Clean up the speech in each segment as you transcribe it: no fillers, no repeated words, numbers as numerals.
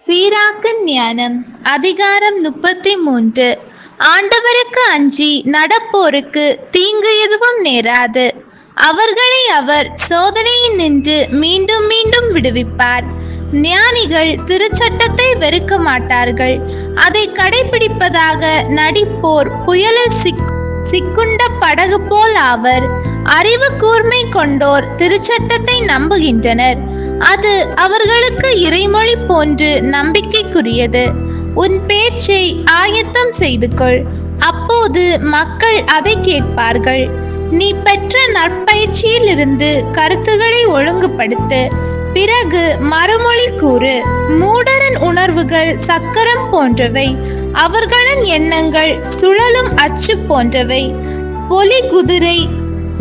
சீராக்கு ஞானம் அதிகாரம் 33. ஆண்டவருக்கு அஞ்சி நடப்போருக்கு தீங்கு எதுவும் நேராது. அவர்களை அவர் சோதனையில் நின்று மீண்டும் மீண்டும் விடுவிப்பார். ஞானிகள் திருச்சட்டத்தை வெறுக்க மாட்டார்கள். அதை கடைபிடிப்பதாக நடிப்போர் புயலில் சிக்குண்ட படகு போல் ஆவர். அறிவு கூர்மை கொண்டோர் திருச்சட்டத்தை நம்புகின்றனர். அது அவர்களுக்கு இறைமொழி போன்று நம்பிக்கைக்குரியது. உன் பேச்சை ஆயத்தம் செய்து கொள், அப்போது மக்கள் அதை கேட்பார்கள். நீ பெற்ற நற்பயிற்சியிலிருந்து கருத்துக்களை ஒழுங்குபடுத்து, பிறகு மறுமொழி கூறு. மூடரின் உணர்வுகள் சக்கரம் போன்றவை, அவர்களின் எண்ணங்கள் சுழலும் அச்சு போன்றவை. பொலி குதிரை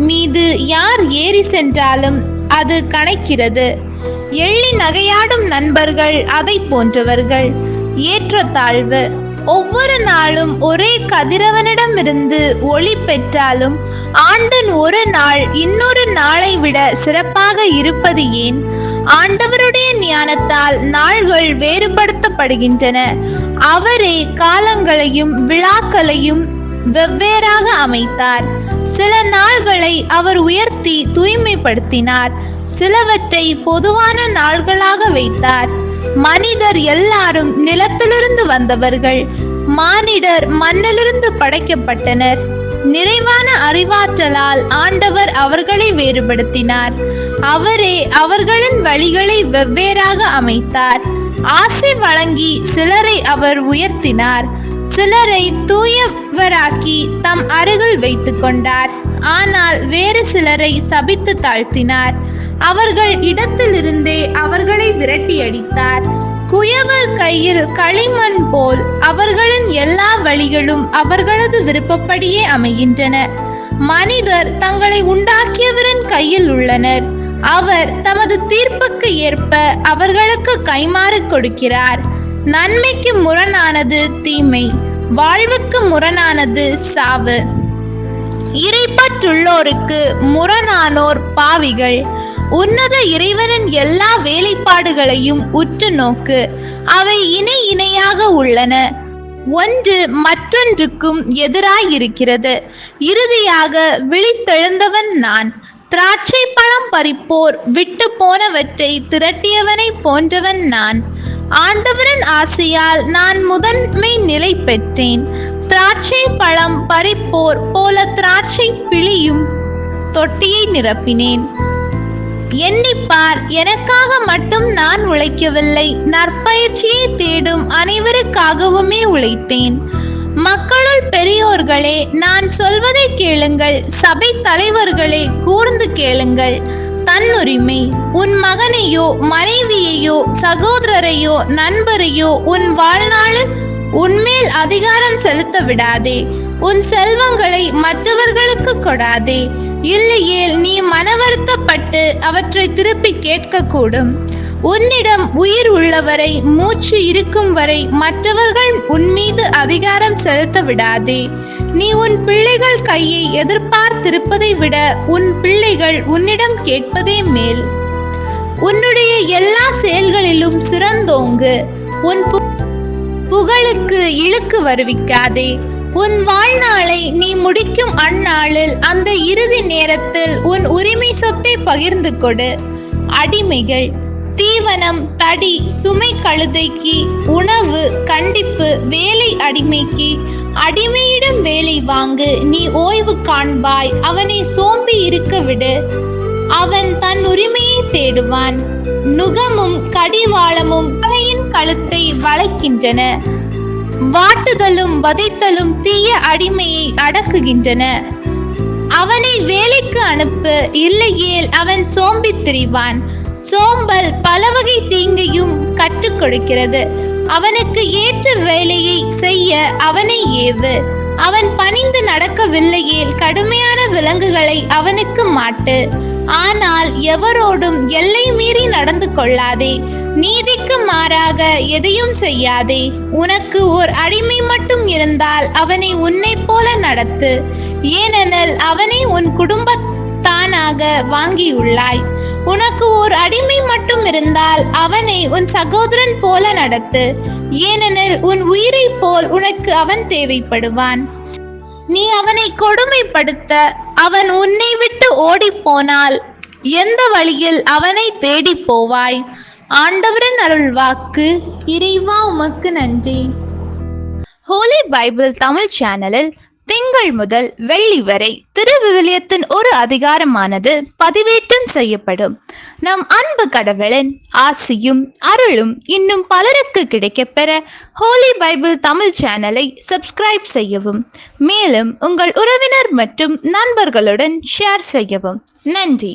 மீது யார் ஏறி சென்றாலும் அது கணைக்கிறது. எள்ளி நகையாடும் நண்பர்கள் அதை போன்றவர்கள். ஏற்றத்தாழ்வு. ஒவ்வொரு நாளும் ஒரே கதிரவனிடமிருந்து ஒளி பெற்றாலும் ஆண்டின் ஒரு நாள் இன்னொரு நாளை விட சிறப்பாக இருப்பது ஏன்? ஆண்டவருடைய ஞானத்தால் நாள்கள் வேறுபடுத்தப்படுகின்றன. அவரே காலங்களையும் விழாக்களையும் வெவ்வேறாக அமைத்தார். சில நாள்களை அவர் உயர்த்தி தூய்மைப்படுத்தினார், சிலவற்றை பொதுவான நாள்களாக வைத்தார். மனிதர் எல்லாரும் நிலத்திலிருந்து வந்தவர்கள். மானிடர் மண்ணிலிருந்து படைக்கப்பட்டனர். நிறைவான அறிவாற்றலால் ஆண்டவர் அவர்களை வேறுபடுத்தினார். அவரே அவர்களின் வழிகளை வெவ்வேறாக அமைத்தார். ஆசை வழங்கி சிலரை அவர் உயர்த்தினார், சிலரை தூயவராக்கி தம் அருகில் வைத்து கொண்டார். ஆனால் வேறு சிலரை சபித்து தாழ்த்தினார். அவர்கள் இடத்திலிருந்தே அவர்களை விரட்டி அடித்தார். குயவர் கையில் களிமண் போல் அவர்களின் எல்லா வழிகளும் அவர்களது விருப்பப்படியே அமைகின்றன. மனிதர் தங்களை உண்டாக்கியவரின் கையில் உள்ளனர். அவர் தமது தீர்ப்புக்கு ஏற்ப அவர்களுக்கு கைமாறு கொடுக்கிறார். நன்மைக்கு முரணானது தீமை, வாழ்வுக்கு முரணானது சாவு. இறைப்பற்றுள்ளோருக்கு முரணானோர் பாவிகள். உன்னத இறைவனின் எல்லா வேலைப்பாடுகளையும் உற்று நோக்கு, அவை இணை இணையாக உள்ளன, ஒன்று மற்றொன்றுக்கும் எதிராயிருக்கிறது. இறுதியாக விழித்தெழுந்தவன் நான். திராட்சை பழம் பறிப்போர் விட்டு போனவற்றை திரட்டியவனை போன்றவன் நான். ஆண்டவரின் ஆசையால் நான் முதன்மை நிலை பெற்றேன். திராட்சை பழம் பறிப்போர் போல திராட்சை பிழியும் தொட்டியை நிரப்பினேன். எண்ணிப்பார், எனக்காக மட்டும் நான் உழைக்கவில்லை, நற்பயிற்சியை தேடும் அனைவருக்காகவுமே உழைத்தேன். மக்களுள் பெரியோர்களே, நான் சொல்வதை கேளுங்கள். சபை தலைவர்களே, கூர்ந்து கேளுங்கள். தன்னுரிமை. உன் மகனையோ மனைவியையோ சகோதரரையோ நண்பரையோ உன் வாழ்நாளில் உன்மேல் அதிகாரம் செலுத்த விடாதே. உன் செல்வங்களை மற்றவர்களுக்கு கொடாதே, இல்லையேல் நீ மனவருத்தப்பட்டு அவற்றை திருப்பி கேட்கக்கூடும். உன்னிடம் உயிர் உள்ளவரை, மூச்சு இருக்கும் வரை மற்றவர்கள் உன்மீது அதிகாரம் செலுத்த விடாதே. நீ உன் பிள்ளைகள் கையை எதிர்பார்த்திருப்பதை விட உன் பிள்ளைகள் உன்னிடம் கேட்பதே மேல். உன்னுடைய எல்லா செயல்களிலும் சிறந்தோங்கு. உன் புகழுக்கு இழுக்கு வருவிக்காதே. உன் வாழ்நாளை நீ முடிக்கும் அந்நாளில் அந்த இறுதி நேரத்தில் உன் உரிமை சொத்தை பகிர்ந்து கொடு. அடிமைகள். தீவனம், தடி, சுமை கழுதைக்கு உணவு, கண்டிப்பு, வேலை அடிமைக்கு. அடிமையிடம் வேலை வாங்கு, நீ ஓய்வு காண்பாய். அவனை சோம்பி இருக்க விடு, அவன் தன் உரிமையை தேடுவான். நுகமும் கடிவாளமும் தலையின் கழுத்தை வளைக்கின்றன. வாட்டுதலும் வதைத்தலும் தீய அடிமையை அடக்குகின்றன. அவனை வேலைக்கு அனுப்பு, இல்லையேல் அவன் சோம்பித் திரிவான். சோம்பல் பலவகை தீங்கையும் கற்றுக் கொடுக்கிறது. அவனுக்கு ஏற்ற வேலையை செய்ய அவனை ஏவு. அவன் பணிந்து நடக்கவில்லையேல் கடுமையான விலங்குகளை அவனுக்கு மாட்டு. ஆனால் எவரோடும் எல்லை மீறி நடந்து கொள்ளாதே. நீதிக்கு மாறாக எதையும் செய்யாதே. உனக்கு ஓர் அடிமை மட்டும் இருந்தால் அவனை உன்னை போல நடத்து, ஏனெனில் அவனை உன் குடும்பத்தானாக வாங்கியுள்ளாய். உனக்கு ஓர் அடிமை மட்டும் இருந்தால் அவனை உன் சகோதரன் போல நடத்து, ஏனெனில் உன் உயிரை போல் உனக்கு அவன் தேவைப்படுவான். நீ அவனை கொடுமைப்படுத்த அவன் உன்னை விட்டு ஓடிப்போனால் எந்த வழியில் அவனை தேடி போவாய்? ஆண்டவரின் அருள்வாக்கு. இறைவா உமக்கு நன்றி. ஹோலி பைபிள் தமிழ் சேனலில் திங்கள் முதல் வெள்ளி வரை திருவிவிலியத்தின் ஒரு அதிகாரமானது பதிவேற்றம் செய்யப்படும். நம் அன்பு கடவுளின் ஆசியும் அருளும் இன்னும் பலருக்கு கிடைக்கப்பெற ஹோலி பைபிள் தமிழ் சேனலை சப்ஸ்கிரைப் செய்யவும், மேலும் உங்கள் உறவினர் மற்றும் நண்பர்களுடன் ஷேர் செய்யவும். நன்றி.